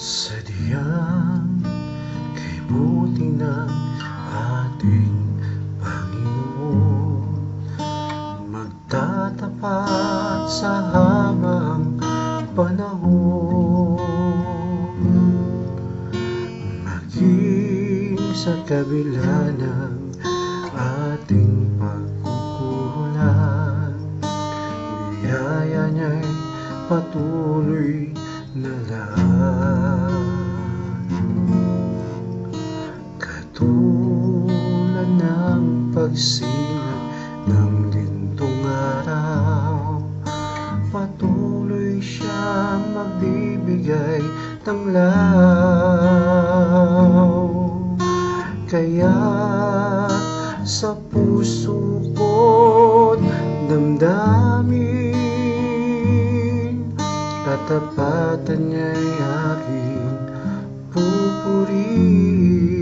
Sadyang kay buti ng ating Panginoon, magtatapat sa habang panahon, maging sa kabila ng ating pagkukulang, biyaya niya'y patuloy na lang. Katulad ng pagsikat ng lintong araw, patuloy siyang magbibigay tanglaw. Kaya sa puso ko't damdamin, katapatan niya'y aking pupurihin.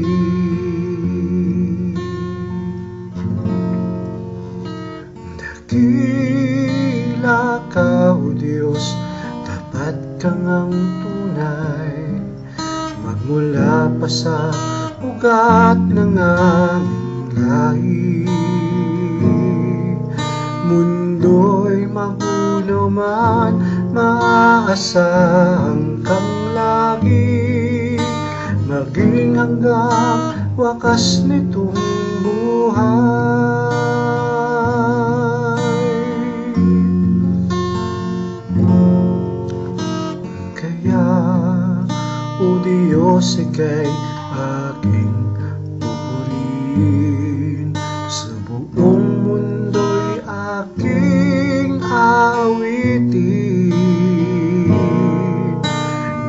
Dakila ka, O Diyos, tapat kang ang tunay, magmula pa sa ugat ng aming lahi. Mundo'y magulo man, maaasahan kang lagi, maging hanggang wakas nitong buhay. Kaya, O Diyos, ika'y aking pupurihin, sa buong mundo'y aking awitin.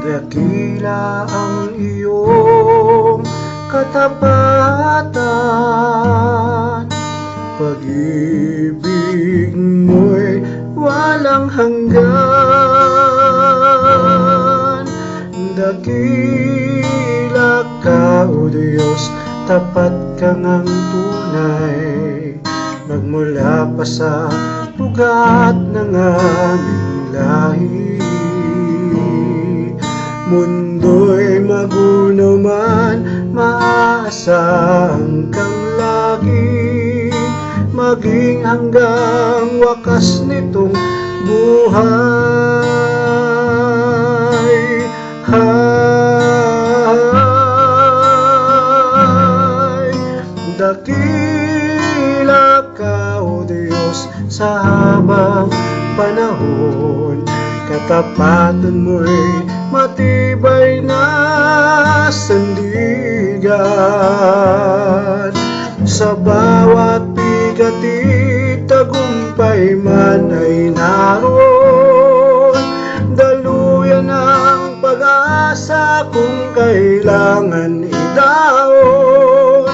Dakila ang iyong katapatan, pag-ibig mo'y walang hanggan. Dakila ka, O Diyos, tapat kang ang tunay, magmula pa sa ugat ng aming lahi. Mundo'y magulo man, maaasahan kang lagi, maging hanggang wakas nitong buhay. Dakila ka, O Diyos, sa habang panahon, katapatan mo'y matibay na sandigan. Sa bawat bigatit, tagumpay man ay naroon, daluyan ang pag-asa kung kailangan idaon.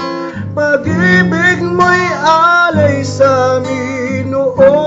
Pag-ibig mo'y alay sa amin noon.